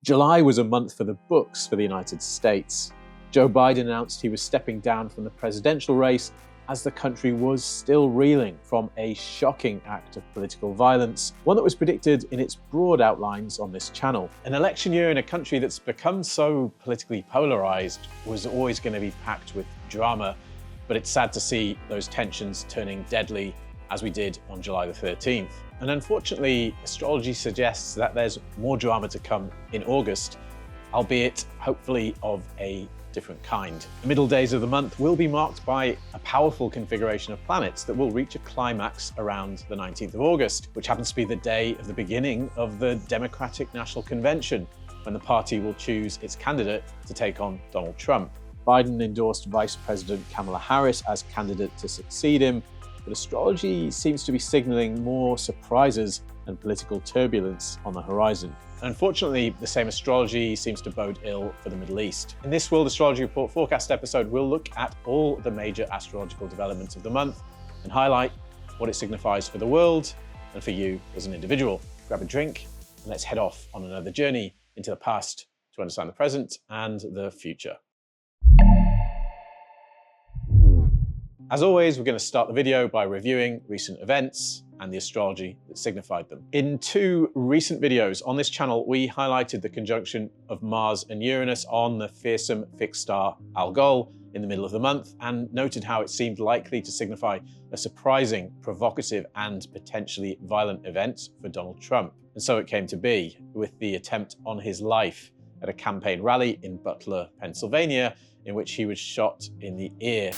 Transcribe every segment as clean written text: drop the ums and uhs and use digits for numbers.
July was a month for the books for the United States. Joe Biden announced he was stepping down from the presidential race as the country was still reeling from a shocking act of political violence, one that was predicted in its broad outlines on this channel. An election year in a country that's become so politically polarized was always going to be packed with drama, but it's sad to see those tensions turning deadly as we did on July the 13th. And unfortunately, astrology suggests that there's more drama to come in August, albeit hopefully of a different kind. The middle days of the month will be marked by a powerful configuration of planets that will reach a climax around the 19th of August, which happens to be the day of the beginning of the Democratic National Convention, when the party will choose its candidate to take on Donald Trump. Biden endorsed Vice President Kamala Harris as candidate to succeed him, but astrology seems to be signaling more surprises and political turbulence on the horizon. Unfortunately, the same astrology seems to bode ill for the Middle East. In this World Astrology Report forecast episode, we'll look at all the major astrological developments of the month and highlight what it signifies for the world and for you as an individual. Grab a drink and let's head off on another journey into the past to understand the present and the future. As always, we're going to start the video by reviewing recent events and the astrology that signified them. In two recent videos on this channel, we highlighted the conjunction of Mars and Uranus on the fearsome fixed star Algol in the middle of the month and noted how it seemed likely to signify a surprising, provocative, and potentially violent event for Donald Trump. And so it came to be, with the attempt on his life at a campaign rally in Butler, Pennsylvania, in which he was shot in the ear.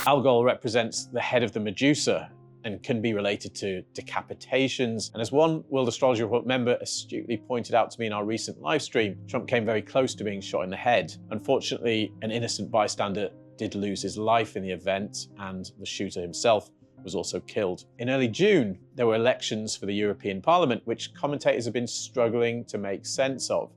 Algol represents the head of the Medusa and can be related to decapitations. And as one World Astrology Report member astutely pointed out to me in our recent live stream, Trump came very close to being shot in the head. Unfortunately, an innocent bystander did lose his life in the event, and the shooter himself was also killed. In early June, there were elections for the European Parliament, which commentators have been struggling to make sense of.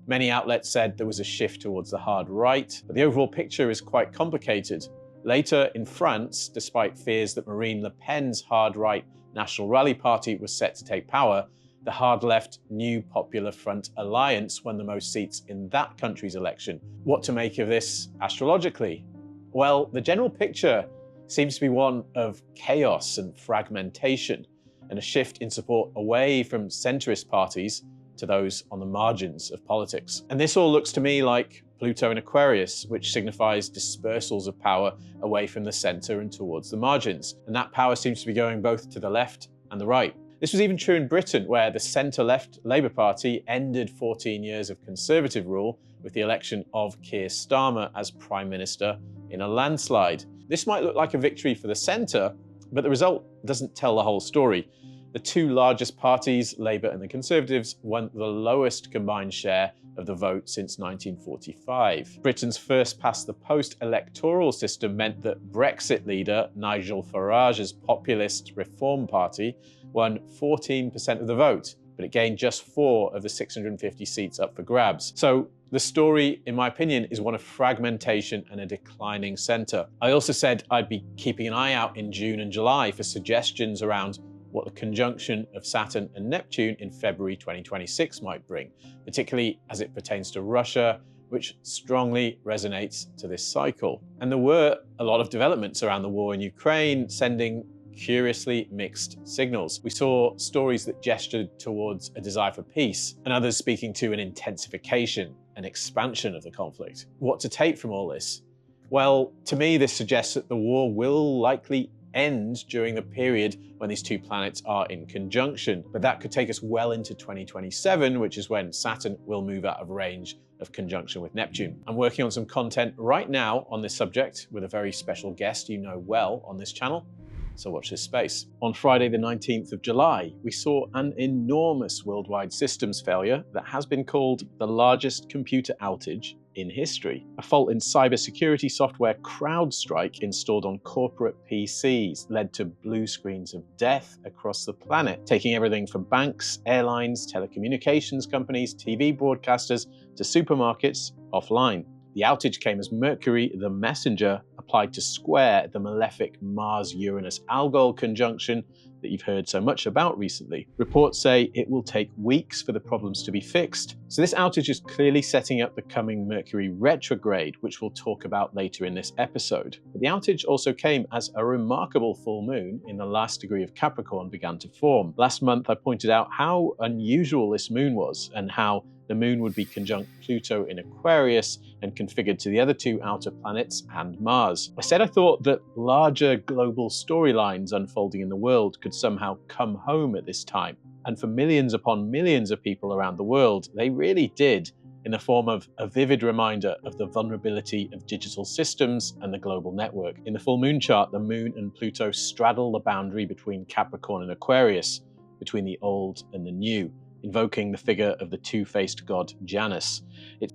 Many outlets said there was a shift towards the hard right, but the overall picture is quite complicated. Later, in France, despite fears that Marine Le Pen's hard-right National Rally Party was set to take power, the hard-left New Popular Front Alliance won the most seats in that country's election. What to make of this astrologically? Well, the general picture seems to be one of chaos and fragmentation, and a shift in support away from centrist parties to those on the margins of politics. And this all looks to me like Pluto in Aquarius, which signifies dispersals of power away from the center and towards the margins. And that power seems to be going both to the left and the right. This was even true in Britain, where the center-left Labour Party ended 14 years of Conservative rule with the election of Keir Starmer as Prime Minister in a landslide. This might look like a victory for the center, but the result doesn't tell the whole story. The two largest parties, Labour and the Conservatives, won the lowest combined share of the vote since 1945. Britain's first past the post electoral system meant that Brexit leader Nigel Farage's populist Reform Party won 14% of the vote, but it gained just 4 of the 650 seats up for grabs. So the story, in my opinion, is one of fragmentation and a declining centre. I also said I'd be keeping an eye out in June and July for suggestions around what the conjunction of Saturn and Neptune in February 2026 might bring, particularly as it pertains to Russia, which strongly resonates to this cycle. And there were a lot of developments around the war in Ukraine, sending curiously mixed signals. We saw stories that gestured towards a desire for peace, and others speaking to an intensification, an expansion of the conflict. What to take from all this? Well, to me, this suggests that the war will likely end during the period when these two planets are in conjunction. But that could take us well into 2027, which is when Saturn will move out of range of conjunction with Neptune. I'm working on some content right now on this subject with a very special guest you know well on this channel, so watch this space. On Friday the 19th of July, we saw an enormous worldwide systems failure that has been called the largest computer outage in history. A fault in cybersecurity software CrowdStrike installed on corporate PCs led to blue screens of death across the planet, taking everything from banks, airlines, telecommunications companies, TV broadcasters, to supermarkets offline. The outage came as Mercury, the messenger, applied to square the malefic Mars-Uranus Algol conjunction that you've heard so much about recently. Reports say it will take weeks for the problems to be fixed. So this outage is clearly setting up the coming Mercury retrograde, which we'll talk about later in this episode. But the outage also came as a remarkable full moon in the last degree of Capricorn began to form. Last month, I pointed out how unusual this moon was and how the moon would be conjunct Pluto in Aquarius and configured to the other two outer planets and Mars. I said I thought that larger global storylines unfolding in the world could somehow come home at this time. And for millions upon millions of people around the world, they really did, in the form of a vivid reminder of the vulnerability of digital systems and the global network. In the full moon chart, the moon and Pluto straddle the boundary between Capricorn and Aquarius, between the old and the new, invoking the figure of the two-faced god Janus.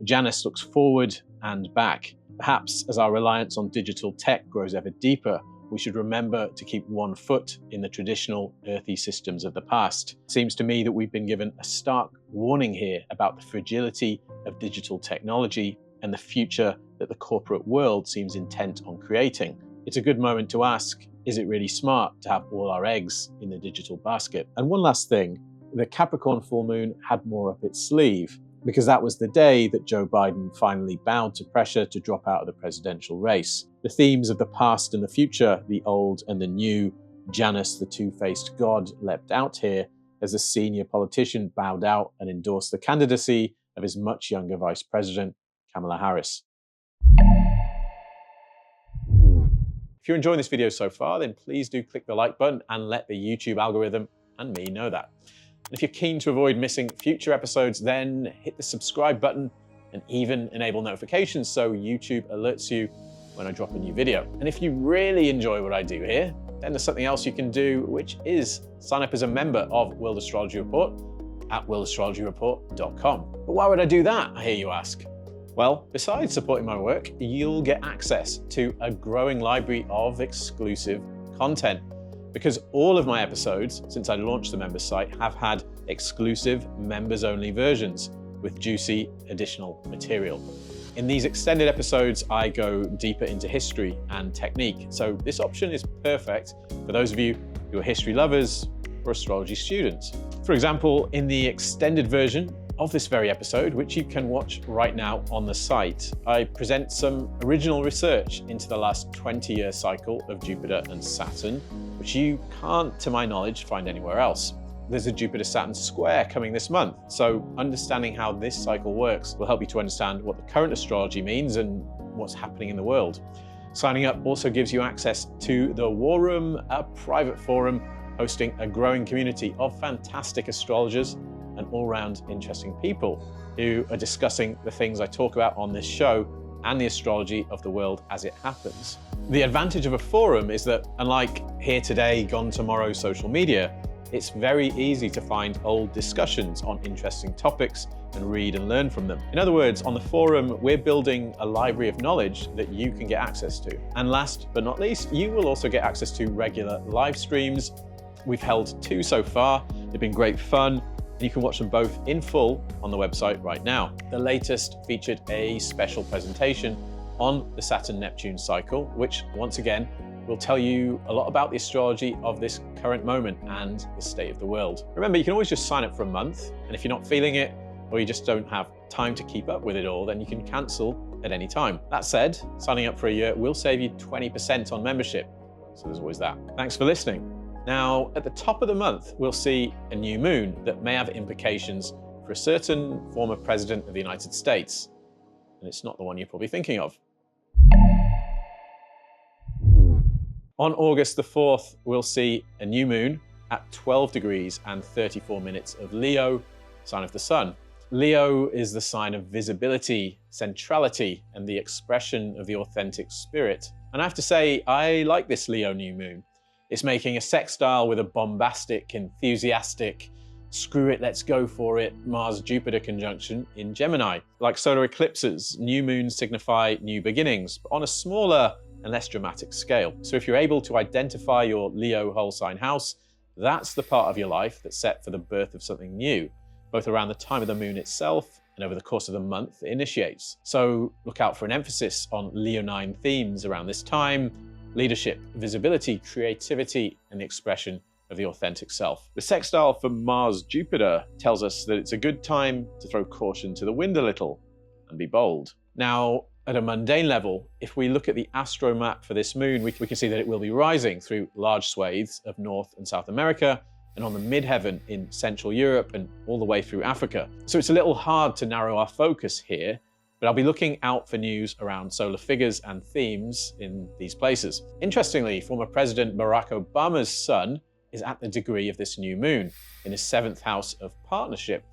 Janus looks forward and back. Perhaps as our reliance on digital tech grows ever deeper, we should remember to keep one foot in the traditional earthy systems of the past. It seems to me that we've been given a stark warning here about the fragility of digital technology and the future that the corporate world seems intent on creating. It's a good moment to ask, is it really smart to have all our eggs in the digital basket? And one last thing, the Capricorn full moon had more up its sleeve, because that was the day that Joe Biden finally bowed to pressure to drop out of the presidential race. The themes of the past and the future, the old and the new, Janus, the two-faced god, leapt out here as a senior politician bowed out and endorsed the candidacy of his much younger vice president, Kamala Harris. If you're enjoying this video so far, then please do click the like button and let the YouTube algorithm and me know that. And if you're keen to avoid missing future episodes, then hit the subscribe button and even enable notifications so YouTube alerts you when I drop a new video. And if you really enjoy what I do here, then there's something else you can do, which is sign up as a member of World Astrology Report at worldastrologyreport.com. But why would I do that, I hear you ask? Well, besides supporting my work, you'll get access to a growing library of exclusive content. Because all of my episodes, since I launched the members site, have had exclusive members-only versions with juicy additional material. In these extended episodes, I go deeper into history and technique. So this option is perfect for those of you who are history lovers or astrology students. For example, in the extended version of this very episode, which you can watch right now on the site, I present some original research into the last 20-year cycle of Jupiter and Saturn, which you can't, to my knowledge, find anywhere else. There's a Jupiter-Saturn square coming this month, so understanding how this cycle works will help you to understand what the current astrology means and what's happening in the world. Signing up also gives you access to the War Room, a private forum hosting a growing community of fantastic astrologers and all-round interesting people who are discussing the things I talk about on this show and the astrology of the world as it happens. The advantage of a forum is that, unlike here today, gone tomorrow social media, it's very easy to find old discussions on interesting topics and read and learn from them. In other words, on the forum, we're building a library of knowledge that you can get access to. And last but not least, you will also get access to regular live streams. We've held 2 so far. They've been great fun. You can watch them both in full on the website right now. The latest featured a special presentation on the Saturn-Neptune cycle, which once again will tell you a lot about the astrology of this current moment and the state of the world. Remember, you can always just sign up for a month, and if you're not feeling it or you just don't have time to keep up with it all, then you can cancel at any time. That said, signing up for a year will save you 20% on membership, so there's always that. Thanks for listening. Now, at the top of the month, we'll see a new moon that may have implications for a certain former president of the United States. And it's not the one you're probably thinking of. On August the 4th, we'll see a new moon at 12 degrees and 34 minutes of Leo, sign of the sun. Leo is the sign of visibility, centrality, and the expression of the authentic spirit. And I have to say, I like this Leo new moon. It's making a sextile with a bombastic, enthusiastic, screw it, let's go for it, Mars-Jupiter conjunction in Gemini. Like solar eclipses, new moons signify new beginnings, but on a smaller and less dramatic scale. So if you're able to identify your Leo whole sign house, that's the part of your life that's set for the birth of something new, both around the time of the moon itself and over the course of the month it initiates. So look out for an emphasis on Leonine themes around this time: leadership, visibility, creativity, and the expression of the authentic self. The sextile for Mars-Jupiter tells us that it's a good time to throw caution to the wind a little and be bold. Now, at a mundane level, if we look at the astromap for this moon, we can see that it will be rising through large swathes of North and South America and on the midheaven in Central Europe and all the way through Africa. So it's a little hard to narrow our focus here, but I'll be looking out for news around solar figures and themes in these places. Interestingly, former President Barack Obama's sun is at the degree of this new moon in his 7th house of partnership.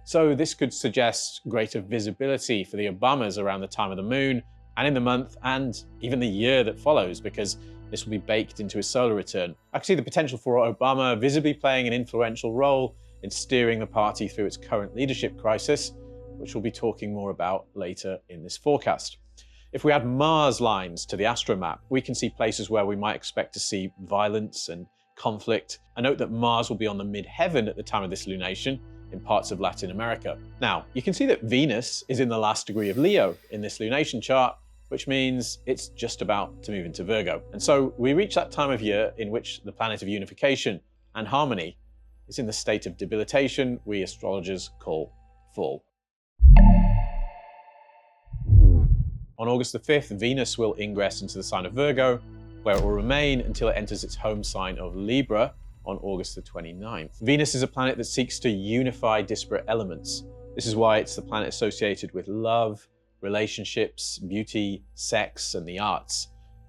So this could suggest greater visibility for the Obamas around the time of the moon and in the month and even the year that follows, because this will be baked into his solar return. I can see the potential for Obama visibly playing an influential role in steering the party through its current leadership crisis, which we'll be talking more about later in this forecast. If we add Mars lines to the astromap, we can see places where we might expect to see violence and conflict. I note that Mars will be on the midheaven at the time of this lunation in parts of Latin America. Now, you can see that Venus is in the last degree of Leo in this lunation chart, which means it's just about to move into Virgo. And so we reach that time of year in which the planet of unification and harmony is in the state of debilitation we astrologers call fall. On August the 5th, Venus will ingress into the sign of Virgo, where it will remain until it enters its home sign of Libra on August the 29th. Venus is a planet that seeks to unify disparate elements. This is why it's the planet associated with love, relationships, beauty, sex, and the arts.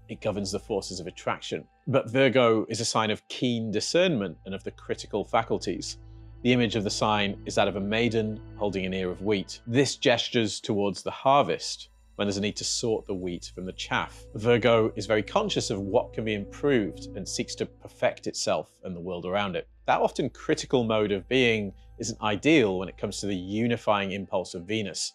It governs the forces of attraction. But Virgo is a sign of keen discernment and of the critical faculties. The image of the sign is that of a maiden holding an ear of wheat. This gestures towards the harvest, when there's a need to sort the wheat from the chaff. Virgo is very conscious of what can be improved and seeks to perfect itself and the world around it. That often critical mode of being isn't ideal when it comes to the unifying impulse of Venus.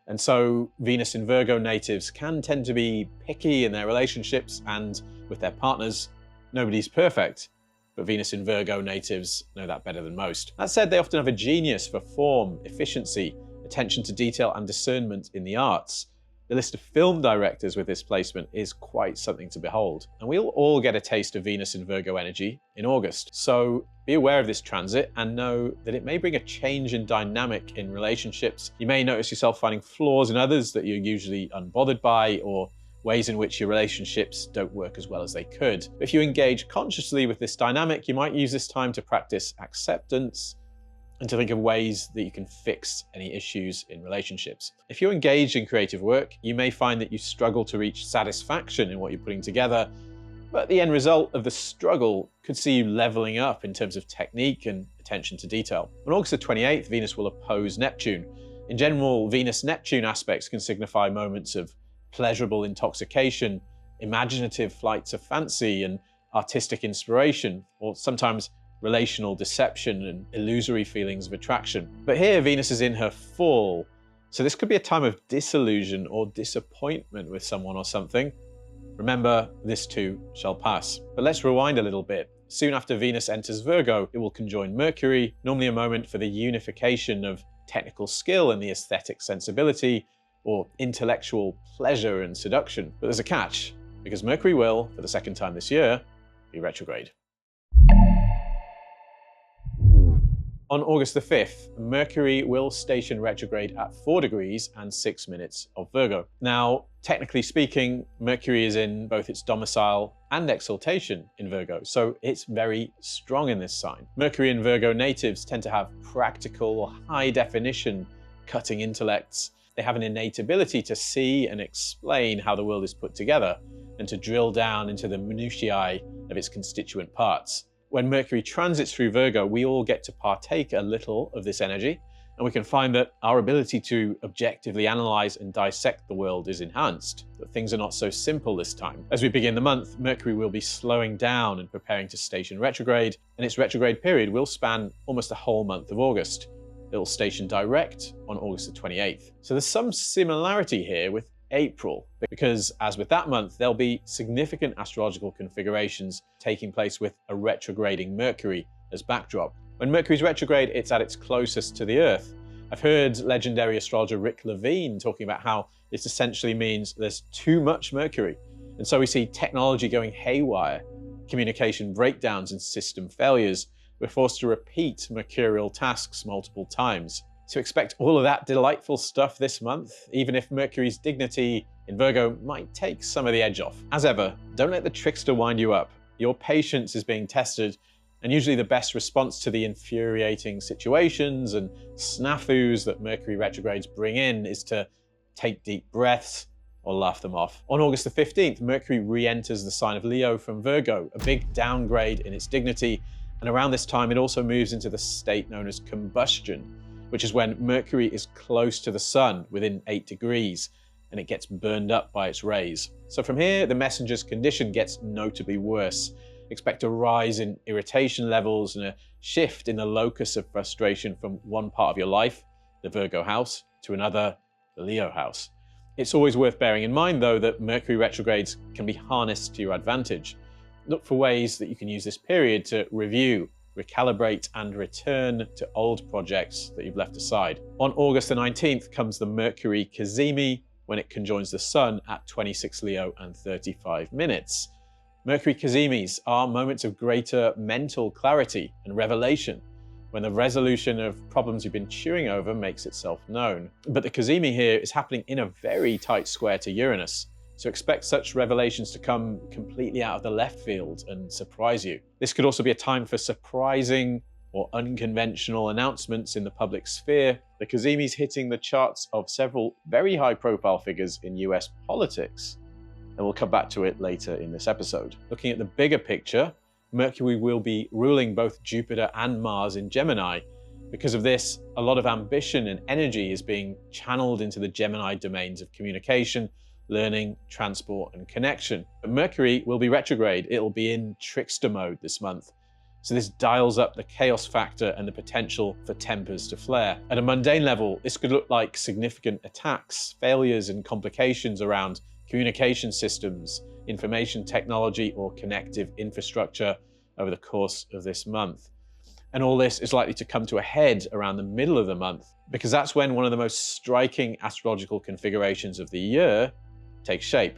And so Venus in Virgo natives can tend to be picky in their relationships and with their partners. Nobody's perfect, but Venus in Virgo natives know that better than most. That said, they often have a genius for form, efficiency, attention to detail, and discernment in the arts. The list of film directors with this placement is quite something to behold. And we'll all get a taste of Venus in Virgo energy in August. So be aware of this transit and know that it may bring a change in dynamic in relationships. You may notice yourself finding flaws in others that you're usually unbothered by, or ways in which your relationships don't work as well as they could. If you engage consciously with this dynamic, you might use this time to practice acceptance and to think of ways that you can fix any issues in relationships. If you're engaged in creative work, you may find that you struggle to reach satisfaction in what you're putting together, but the end result of the struggle could see you leveling up in terms of technique and attention to detail. On August the 28th, Venus will oppose Neptune. In general, Venus-Neptune aspects can signify moments of pleasurable intoxication, imaginative flights of fancy, and artistic inspiration, or sometimes relational deception and illusory feelings of attraction. But here Venus is in her fall, so this could be a time of disillusion or disappointment with someone or something. Remember, this too shall pass. But let's rewind a little bit. Soon after Venus enters Virgo, it will conjoin Mercury, normally a moment for the unification of technical skill and the aesthetic sensibility, or intellectual pleasure and seduction. But there's a catch, because Mercury will, for the second time this year, be retrograde. On August the 5th, Mercury will station retrograde at 4 degrees and 6 minutes of Virgo. Now, technically speaking, Mercury is in both its domicile and exaltation in Virgo, so it's very strong in this sign. Mercury in Virgo natives tend to have practical, high-definition, cutting intellects. They have an innate ability to see and explain how the world is put together and to drill down into the minutiae of its constituent parts. When Mercury transits through Virgo, we all get to partake a little of this energy, and we can find that our ability to objectively analyze and dissect the world is enhanced, but things are not so simple this time. As we begin the month, Mercury will be slowing down and preparing to station retrograde, and its retrograde period will span almost the whole month of August. It'll station direct on August the 28th. So there's some similarity here with April, because as with that month, there'll be significant astrological configurations taking place with a retrograding Mercury as backdrop. When Mercury's retrograde, it's at its closest to the Earth. I've heard legendary astrologer Rick Levine talking about how this essentially means there's too much Mercury. And so we see technology going haywire, communication breakdowns and system failures, we're forced to repeat mercurial tasks multiple times. So expect all of that delightful stuff this month, even if Mercury's dignity in Virgo might take some of the edge off. As ever, don't let the trickster wind you up. Your patience is being tested, and usually the best response to the infuriating situations and snafus that Mercury retrogrades bring in is to take deep breaths or laugh them off. On August the 15th, Mercury re-enters the sign of Leo from Virgo, a big downgrade in its dignity, and around this time it also moves into the state known as combustion, which is when Mercury is close to the Sun, within 8 degrees, and it gets burned up by its rays. So from here, the messenger's condition gets notably worse. Expect a rise in irritation levels and a shift in the locus of frustration from one part of your life, the Virgo house, to another, the Leo house. It's always worth bearing in mind, though, that Mercury retrogrades can be harnessed to your advantage. Look for ways that you can use this period to review, recalibrate, and return to old projects that you've left aside. On August the 19th comes the Mercury cazimi, when it conjoins the Sun at 26 Leo and 35 minutes. Mercury cazimis are moments of greater mental clarity and revelation, when the resolution of problems you've been chewing over makes itself known. But the cazimi here is happening in a very tight square to Uranus, so expect such revelations to come completely out of the left field and surprise you. This could also be a time for surprising or unconventional announcements in the public sphere. The cazimi's hitting the charts of several very high-profile figures in US politics, and we'll come back to it later in this episode. Looking at the bigger picture, Mercury will be ruling both Jupiter and Mars in Gemini. Because of this, a lot of ambition and energy is being channeled into the Gemini domains of communication, learning, transport, and connection. But Mercury will be retrograde. It'll be in trickster mode this month. So this dials up the chaos factor and the potential for tempers to flare. At a mundane level, this could look like significant attacks, failures, and complications around communication systems, information technology, or connective infrastructure over the course of this month. And all this is likely to come to a head around the middle of the month, because that's when one of the most striking astrological configurations of the year takes shape.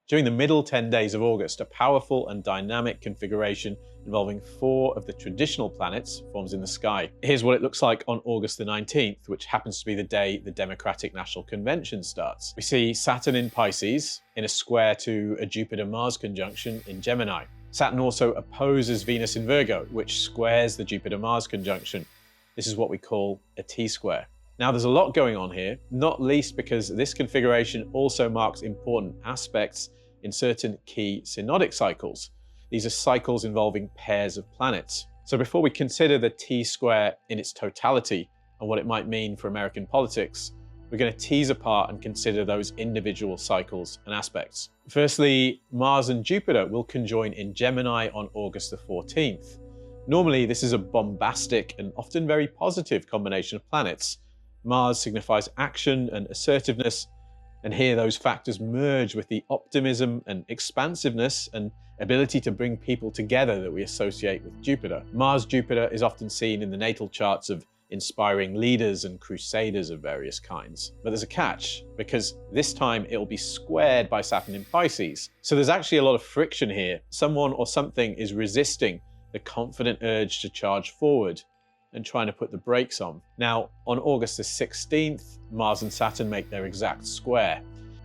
During the middle 10 days of August, a powerful and dynamic configuration involving 4 of the traditional planets forms in the sky. Here's what it looks like on August the 19th, which happens to be the day the Democratic National Convention starts. We see Saturn in Pisces in a square to a Jupiter-Mars conjunction in Gemini. Saturn also opposes Venus in Virgo, which squares the Jupiter-Mars conjunction. This is what we call a T-square. Now, there's a lot going on here, not least because this configuration also marks important aspects in certain key synodic cycles. These are cycles involving pairs of planets. So before we consider the T-square in its totality and what it might mean for American politics, we're going to tease apart and consider those individual cycles and aspects. Firstly, Mars and Jupiter will conjoin in Gemini on August the 14th. Normally, this is a bombastic and often very positive combination of planets. Mars signifies action and assertiveness, and here those factors merge with the optimism and expansiveness and ability to bring people together that we associate with Jupiter. Mars-Jupiter is often seen in the natal charts of inspiring leaders and crusaders of various kinds. But there's a catch, because this time it'll be squared by Saturn in Pisces. So there's actually a lot of friction here. Someone or something is resisting the confident urge to charge forward and trying to put the brakes on. Now, on August the 16th, Mars and Saturn make their exact square.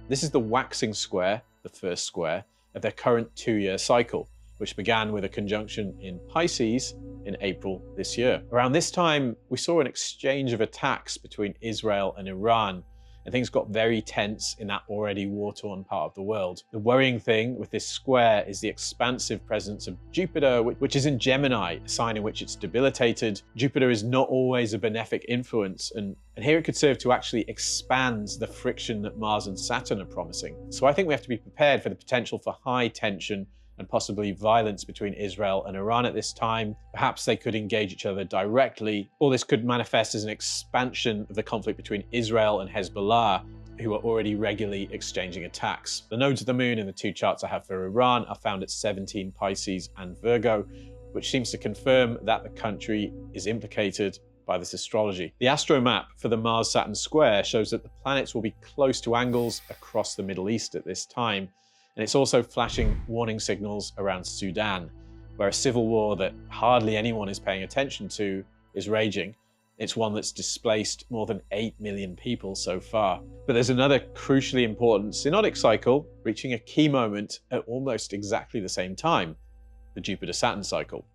This is the waxing square, the first square, of their current 2-year cycle, which began with a conjunction in Pisces in April this year. Around this time, we saw an exchange of attacks between Israel and Iran, and things got very tense in that already war-torn part of the world. The worrying thing with this square is the expansive presence of Jupiter, which is in Gemini, a sign in which it's debilitated. Jupiter is not always a benefic influence, and here it could serve to actually expand the friction that Mars and Saturn are promising. So I think we have to be prepared for the potential for high tension and possibly violence between Israel and Iran at this time. Perhaps they could engage each other directly, or this could manifest as an expansion of the conflict between Israel and Hezbollah, who are already regularly exchanging attacks. The nodes of the moon in the 2 charts I have for Iran are found at 17 Pisces and Virgo, which seems to confirm that the country is implicated by this astrology. The astro map for the Mars-Saturn square shows that the planets will be close to angles across the Middle East at this time, and it's also flashing warning signals around Sudan, where a civil war that hardly anyone is paying attention to is raging. It's one that's displaced more than 8 million people so far. But there's another crucially important synodic cycle reaching a key moment at almost exactly the same time, the Jupiter-Saturn cycle.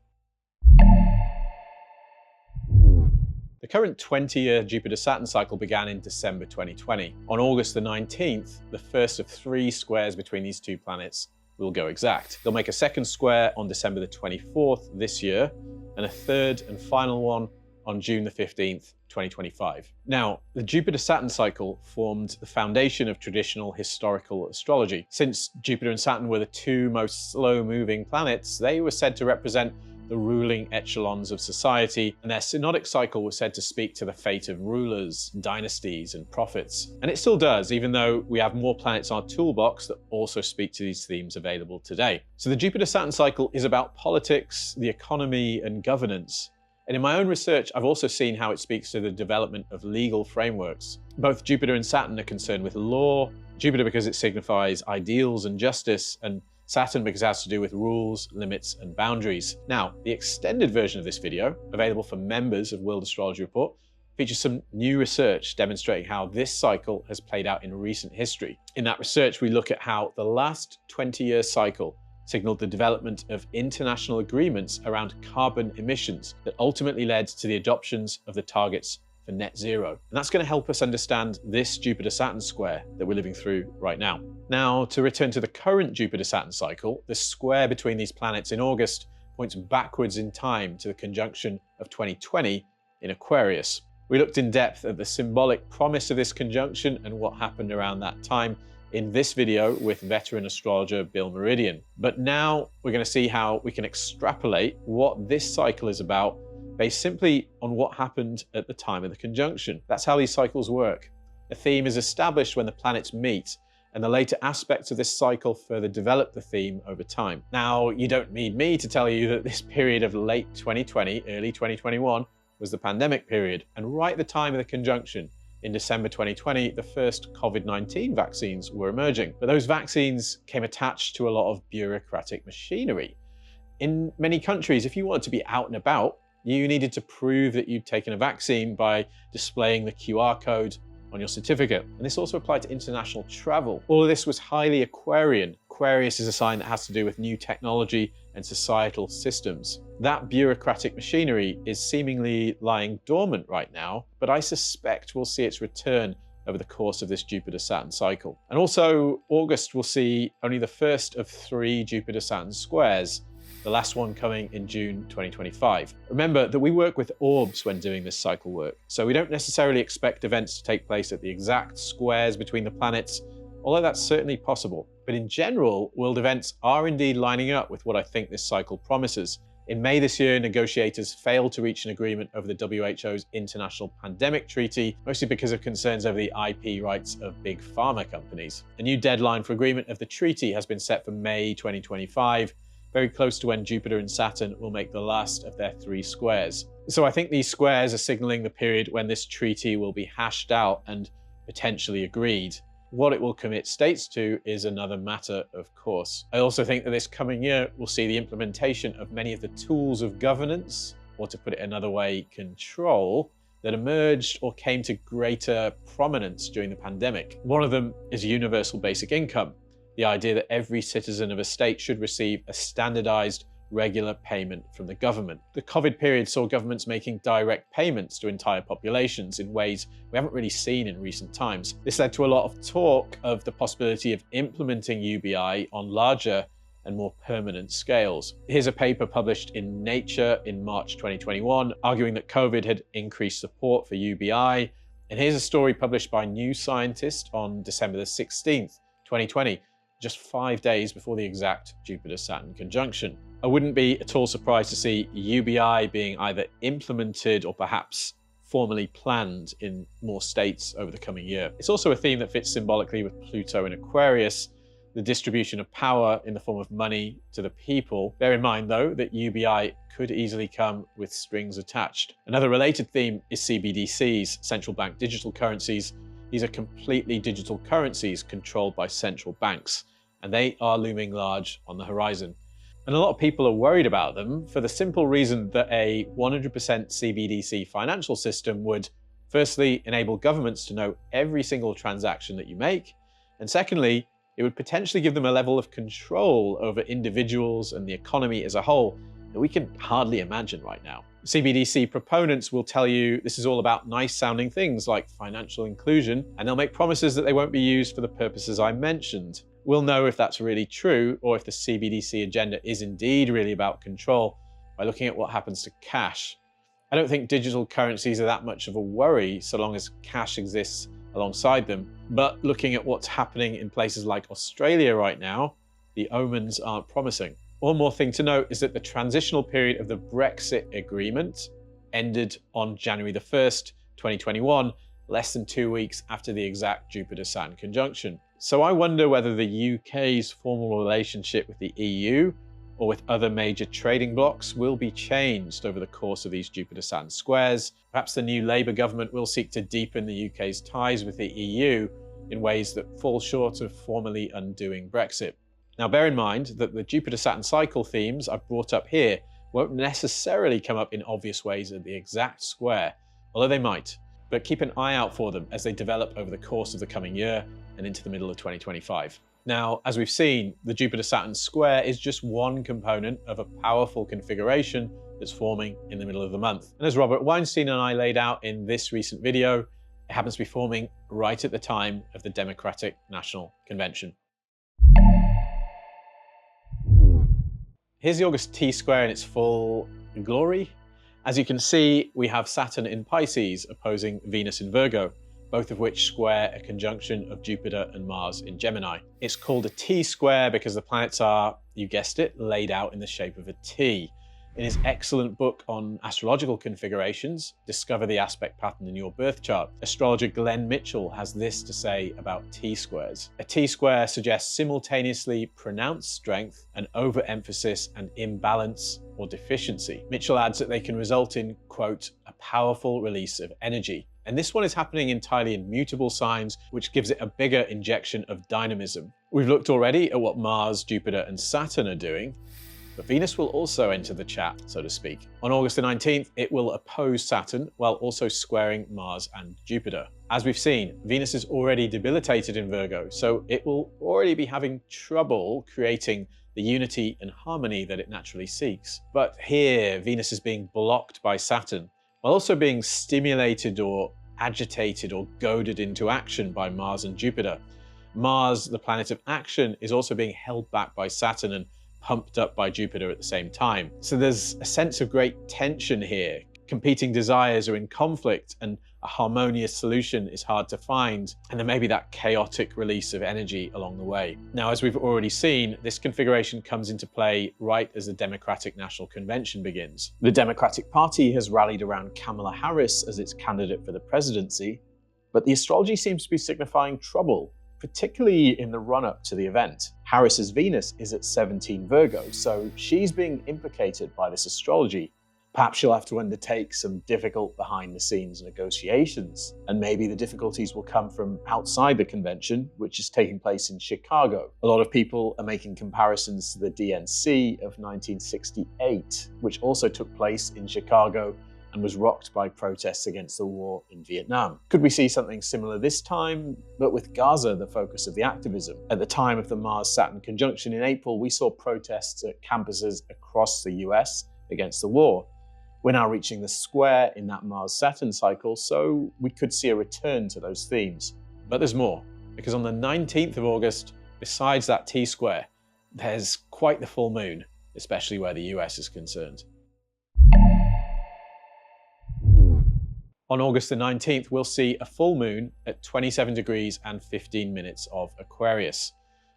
The current 20-year Jupiter-Saturn cycle began in December 2020. On August the 19th, the first of 3 squares between these 2 planets will go exact. They'll make a second square on December the 24th this year, and a third and final one on June the 15th, 2025. Now, the Jupiter-Saturn cycle formed the foundation of traditional historical astrology. Since Jupiter and Saturn were the 2 most slow-moving planets, they were said to represent the ruling echelons of society, and their synodic cycle was said to speak to the fate of rulers, dynasties, and prophets. And it still does, even though we have more planets in our toolbox that also speak to these themes available today. So the Jupiter-Saturn cycle is about politics, the economy, and governance. And in my own research, I've also seen how it speaks to the development of legal frameworks. Both Jupiter and Saturn are concerned with law, Jupiter because it signifies ideals and justice, and Saturn because it has to do with rules, limits, and boundaries. Now, the extended version of this video, available for members of World Astrology Report, features some new research demonstrating how this cycle has played out in recent history. In that research, we look at how the last 20-year cycle signaled the development of international agreements around carbon emissions that ultimately led to the adoptions of the targets for net zero. And that's going to help us understand this Jupiter-Saturn square that we're living through right now. Now, to return to the current Jupiter-Saturn cycle, the square between these planets in August points backwards in time to the conjunction of 2020 in Aquarius. We looked in depth at the symbolic promise of this conjunction and what happened around that time in this video with veteran astrologer Bill Meridian. But now we're going to see how we can extrapolate what this cycle is about based simply on what happened at the time of the conjunction. That's how these cycles work. A theme is established when the planets meet, and the later aspects of this cycle further develop the theme over time. Now, you don't need me to tell you that this period of late 2020, early 2021 was the pandemic period, and right at the time of the conjunction, in December 2020, the first COVID-19 vaccines were emerging. But those vaccines came attached to a lot of bureaucratic machinery. In many countries, if you wanted to be out and about, you needed to prove that you'd taken a vaccine by displaying the QR code on your certificate. And this also applied to international travel. All of this was highly Aquarian. Aquarius is a sign that has to do with new technology and societal systems. That bureaucratic machinery is seemingly lying dormant right now, but I suspect we'll see its return over the course of this Jupiter-Saturn cycle. And also, August will see only the first of 3 Jupiter-Saturn squares, the last one coming in June 2025. Remember that we work with orbs when doing this cycle work, so we don't necessarily expect events to take place at the exact squares between the planets, although that's certainly possible. But in general, world events are indeed lining up with what I think this cycle promises. In May this year, negotiators failed to reach an agreement over the WHO's International Pandemic Treaty, mostly because of concerns over the IP rights of big pharma companies. A new deadline for agreement of the treaty has been set for May 2025, very close to when Jupiter and Saturn will make the last of their 3 squares. So I think these squares are signaling the period when this treaty will be hashed out and potentially agreed. What it will commit states to is another matter, of course. I also think that this coming year will see the implementation of many of the tools of governance, or to put it another way, control, that emerged or came to greater prominence during the pandemic. One of them is universal basic income, the idea that every citizen of a state should receive a standardized regular payment from the government. The COVID period saw governments making direct payments to entire populations in ways we haven't really seen in recent times. This led to a lot of talk of the possibility of implementing UBI on larger and more permanent scales. Here's a paper published in Nature in March 2021, arguing that COVID had increased support for UBI. And here's a story published by New Scientist on December the 16th, 2020, just 5 days before the exact Jupiter-Saturn conjunction. I wouldn't be at all surprised to see UBI being either implemented or perhaps formally planned in more states over the coming year. It's also a theme that fits symbolically with Pluto in Aquarius, the distribution of power in the form of money to the people. Bear in mind, though, that UBI could easily come with strings attached. Another related theme is CBDCs, central bank digital currencies. These are completely digital currencies controlled by central banks, and they are looming large on the horizon. And a lot of people are worried about them for the simple reason that a 100% CBDC financial system would, firstly, enable governments to know every single transaction that you make, and secondly, it would potentially give them a level of control over individuals and the economy as a whole that we can hardly imagine right now. CBDC proponents will tell you this is all about nice sounding things like financial inclusion, and they'll make promises that they won't be used for the purposes I mentioned. We'll know if that's really true or if the CBDC agenda is indeed really about control by looking at what happens to cash. I don't think digital currencies are that much of a worry so long as cash exists alongside them. But looking at what's happening in places like Australia right now, the omens aren't promising. One more thing to note is that the transitional period of the Brexit agreement ended on January the 1st, 2021, less than 2 weeks after the exact Jupiter-Saturn conjunction. So I wonder whether the UK's formal relationship with the EU or with other major trading blocs will be changed over the course of these Jupiter-Saturn squares. Perhaps the new Labour government will seek to deepen the UK's ties with the EU in ways that fall short of formally undoing Brexit. Now, bear in mind that the Jupiter-Saturn cycle themes I've brought up here won't necessarily come up in obvious ways at the exact square, although they might. But keep an eye out for them as they develop over the course of the coming year and into the middle of 2025. Now, as we've seen, the Jupiter-Saturn square is just one component of a powerful configuration that's forming in the middle of the month. And as Robert Weinstein and I laid out in this recent video, it happens to be forming right at the time of the Democratic National Convention. Here's the August T-square in its full glory. As you can see, we have Saturn in Pisces opposing Venus in Virgo, both of which square a conjunction of Jupiter and Mars in Gemini. It's called a T-square because the planets are, you guessed it, laid out in the shape of a T. In his excellent book on astrological configurations, Discover the Aspect Pattern in Your Birth Chart, astrologer Glenn Mitchell has this to say about T-squares. A T-square suggests simultaneously pronounced strength, an overemphasis and imbalance or deficiency. Mitchell adds that they can result in, quote, a powerful release of energy. And this one is happening entirely in mutable signs, which gives it a bigger injection of dynamism. We've looked already at what Mars, Jupiter, and Saturn are doing, but Venus will also enter the chat, so to speak. On August the 19th, it will oppose Saturn while also squaring Mars and Jupiter. As we've seen, Venus is already debilitated in Virgo, so it will already be having trouble creating the unity and harmony that it naturally seeks. But here, Venus is being blocked by Saturn, while also being stimulated or agitated or goaded into action by Mars and Jupiter. Mars, the planet of action, is also being held back by Saturn and pumped up by Jupiter at the same time. So there's a sense of great tension here. Competing desires are in conflict and a harmonious solution is hard to find, and there may be that chaotic release of energy along the way. Now, as we've already seen, this configuration comes into play right as the Democratic National Convention begins. The Democratic Party has rallied around Kamala Harris as its candidate for the presidency, but the astrology seems to be signifying trouble, particularly in the run-up to the event. Harris's Venus is at 17 Virgo, so she's being implicated by this astrology. Perhaps she'll have to undertake some difficult behind-the-scenes negotiations, and maybe the difficulties will come from outside the convention, which is taking place in Chicago. A lot of people are making comparisons to the DNC of 1968, which also took place in Chicago and was rocked by protests against the war in Vietnam. Could we see something similar this time, but with Gaza the focus of the activism? At the time of the Mars-Saturn conjunction in April, we saw protests at campuses across the US against the war. We're now reaching the square in that Mars-Saturn cycle, so we could see a return to those themes. But there's more, because on the 19th of August, besides that T-square, there's quite the full moon, especially where the US is concerned. On August the 19th, we'll see a full moon at 27 degrees and 15 minutes of Aquarius.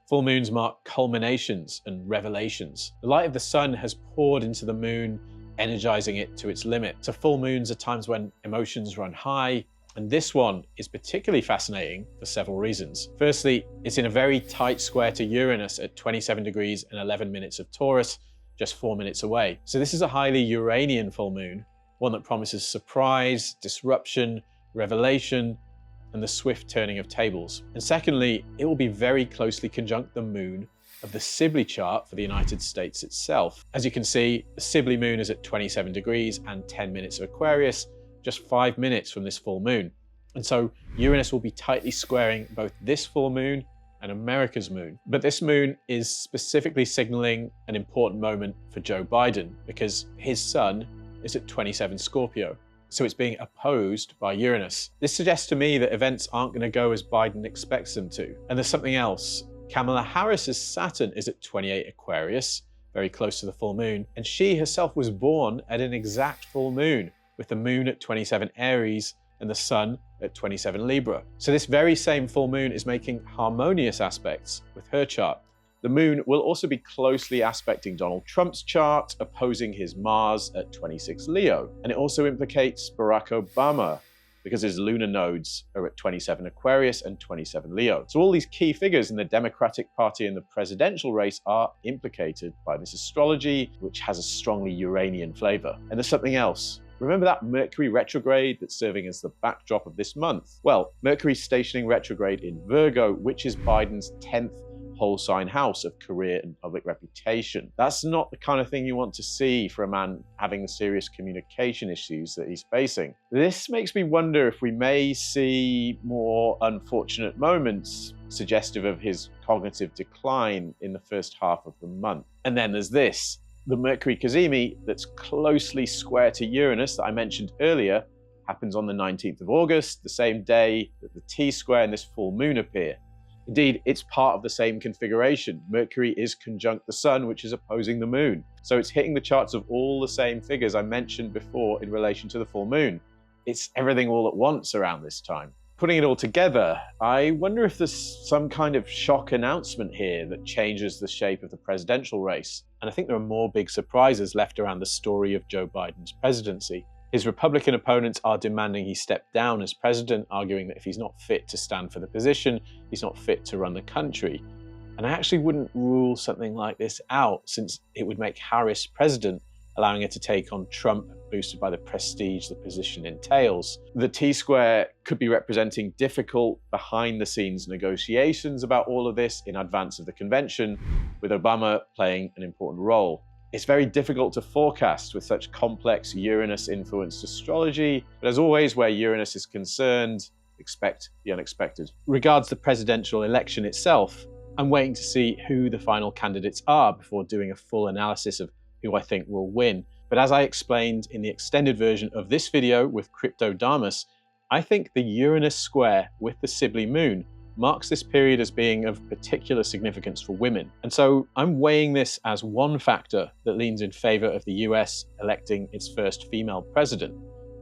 Full moons mark culminations and revelations. The light of the sun has poured into the moon, energizing it to its limit. So full moons are times when emotions run high, And this one is particularly fascinating for several reasons. Firstly, it's in a very tight square to Uranus at 27 degrees and 11 minutes of Taurus, just 4 minutes away. So this is a highly Uranian full moon, one that promises surprise, disruption, revelation, and the swift turning of tables. And secondly, it will be very closely conjunct the moon of the Sibley chart for the United States itself. As you can see, the Sibley moon is at 27 degrees and 10 minutes of Aquarius, just 5 minutes from this full moon. And so Uranus will be tightly squaring both this full moon and America's moon. But this moon is specifically signaling an important moment for Joe Biden because his sun is at 27 Scorpio. So it's being opposed by Uranus. This suggests to me that events aren't going to go as Biden expects them to. And there's something else. Kamala Harris's Saturn is at 28 Aquarius, very close to the full moon, and she herself was born at an exact full moon, with the moon at 27 Aries and the sun at 27 Libra. So this very same full moon is making harmonious aspects with her chart. The moon will also be closely aspecting Donald Trump's chart, opposing his Mars at 26 Leo. And it also implicates Barack Obama, because his lunar nodes are at 27 Aquarius and 27 Leo. So all these key figures in the Democratic Party and the presidential race are implicated by this astrology, which has a strongly Uranian flavor. And there's something else. Remember that Mercury retrograde that's serving as the backdrop of this month? Well, Mercury's stationing retrograde in Virgo, which is Biden's 10th whole sign house of career and public reputation. That's not the kind of thing you want to see for a man having the serious communication issues that he's facing. This makes me wonder if we may see more unfortunate moments suggestive of his cognitive decline in the first half of the month. And then there's this. The Mercury cazimi that's closely square to Uranus that I mentioned earlier happens on the 19th of August, the same day that the T-square and this full moon appear. Indeed, it's part of the same configuration. Mercury is conjunct the Sun, which is opposing the Moon. So it's hitting the charts of all the same figures I mentioned before in relation to the full moon. It's everything all at once around this time. Putting it all together, I wonder if there's some kind of shock announcement here that changes the shape of the presidential race. And I think there are more big surprises left around the story of Joe Biden's presidency. His Republican opponents are demanding he step down as president, arguing that if he's not fit to stand for the position, he's not fit to run the country. And I actually wouldn't rule something like this out, since it would make Harris president, allowing her to take on Trump, boosted by the prestige the position entails. The T-square could be representing difficult behind-the-scenes negotiations about all of this in advance of the convention, with Obama playing an important role. It's very difficult to forecast with such complex Uranus-influenced astrology, but as always, where Uranus is concerned, expect the unexpected. Regards the presidential election itself, I'm waiting to see who the final candidates are before doing a full analysis of who I think will win. But as I explained in the extended version of this video with Cryptodamus, I think the Uranus square with the Sibley moon marks this period as being of particular significance for women. And so I'm weighing this as one factor that leans in favor of the US electing its first female president.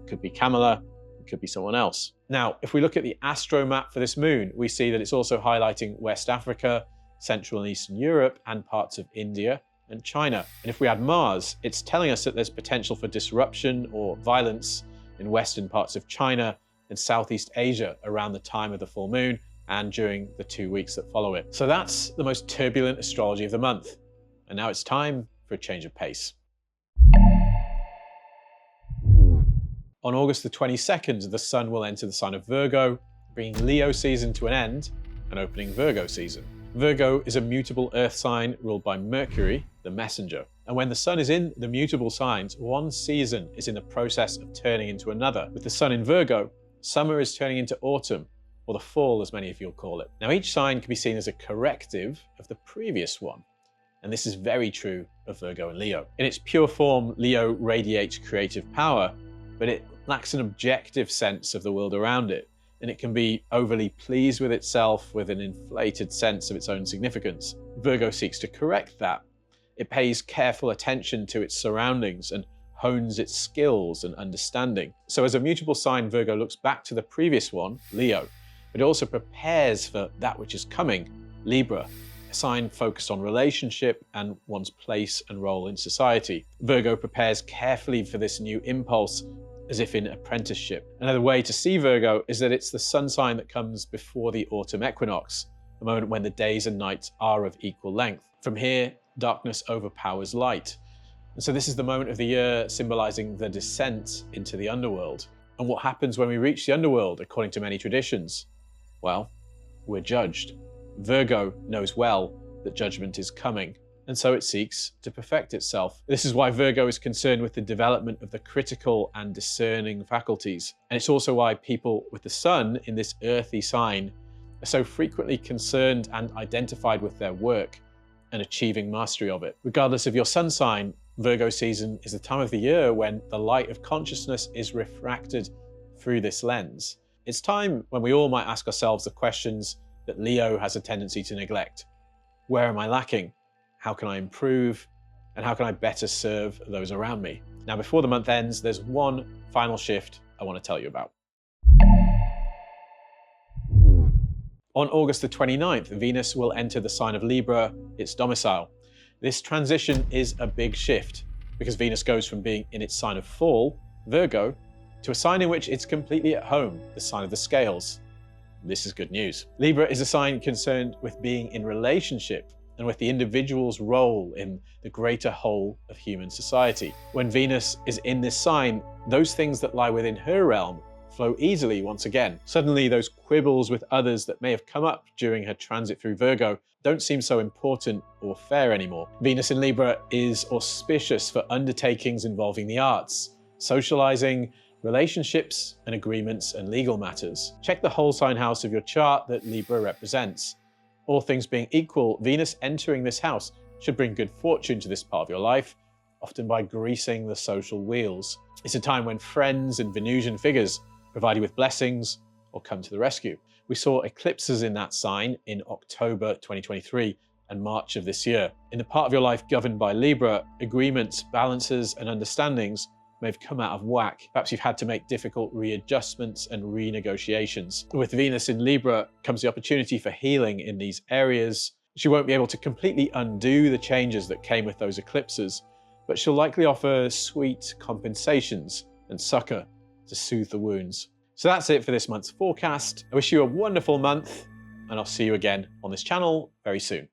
It could be Kamala, it could be someone else. Now, if we look at the astro map for this moon, we see that it's also highlighting West Africa, Central and Eastern Europe, and parts of India and China. And if we add Mars, it's telling us that there's potential for disruption or violence in western parts of China and Southeast Asia around the time of the full moon and during the 2 weeks that follow it. So that's the most turbulent astrology of the month. And now it's time for a change of pace. On August the 22nd, the Sun will enter the sign of Virgo, bringing Leo season to an end and opening Virgo season. Virgo is a mutable earth sign ruled by Mercury, the messenger. And when the Sun is in the mutable signs, one season is in the process of turning into another. With the Sun in Virgo, summer is turning into autumn, or the fall, as many of you will call it. Now, each sign can be seen as a corrective of the previous one. And this is very true of Virgo and Leo. In its pure form, Leo radiates creative power, but it lacks an objective sense of the world around it. And it can be overly pleased with itself with an inflated sense of its own significance. Virgo seeks to correct that. It pays careful attention to its surroundings and hones its skills and understanding. So as a mutable sign, Virgo looks back to the previous one, Leo, but it also prepares for that which is coming, Libra, a sign focused on relationship and one's place and role in society. Virgo prepares carefully for this new impulse, as if in apprenticeship. Another way to see Virgo is that it's the sun sign that comes before the autumn equinox, the moment when the days and nights are of equal length. From here, darkness overpowers light. And so this is the moment of the year symbolizing the descent into the underworld. And what happens when we reach the underworld, according to many traditions? Well, we're judged. Virgo knows well that judgment is coming, and so it seeks to perfect itself. This is why Virgo is concerned with the development of the critical and discerning faculties. And it's also why people with the sun in this earthy sign are so frequently concerned and identified with their work and achieving mastery of it. Regardless of your sun sign, Virgo season is the time of the year when the light of consciousness is refracted through this lens. It's time when we all might ask ourselves the questions that Leo has a tendency to neglect. Where am I lacking? How can I improve? And how can I better serve those around me? Now, before the month ends, there's one final shift I want to tell you about. On August the 29th, Venus will enter the sign of Libra, its domicile. This transition is a big shift because Venus goes from being in its sign of fall, Virgo, to a sign in which it's completely at home, the sign of the scales. This is good news. Libra is a sign concerned with being in relationship and with the individual's role in the greater whole of human society. When Venus is in this sign, those things that lie within her realm flow easily once again. Suddenly, those quibbles with others that may have come up during her transit through Virgo don't seem so important or fair anymore. Venus in Libra is auspicious for undertakings involving the arts, socializing, relationships and agreements, and legal matters. Check the whole sign house of your chart that Libra represents. All things being equal, Venus entering this house should bring good fortune to this part of your life, often by greasing the social wheels. It's a time when friends and Venusian figures provide you with blessings or come to the rescue. We saw eclipses in that sign in October 2023 and March of this year. In the part of your life governed by Libra, agreements, balances, and understandings may have come out of whack. Perhaps you've had to make difficult readjustments and renegotiations. With Venus in Libra comes the opportunity for healing in these areas. She won't be able to completely undo the changes that came with those eclipses, but she'll likely offer sweet compensations and succor to soothe the wounds. So that's it for this month's forecast. I wish you a wonderful month, and I'll see you again on this channel very soon.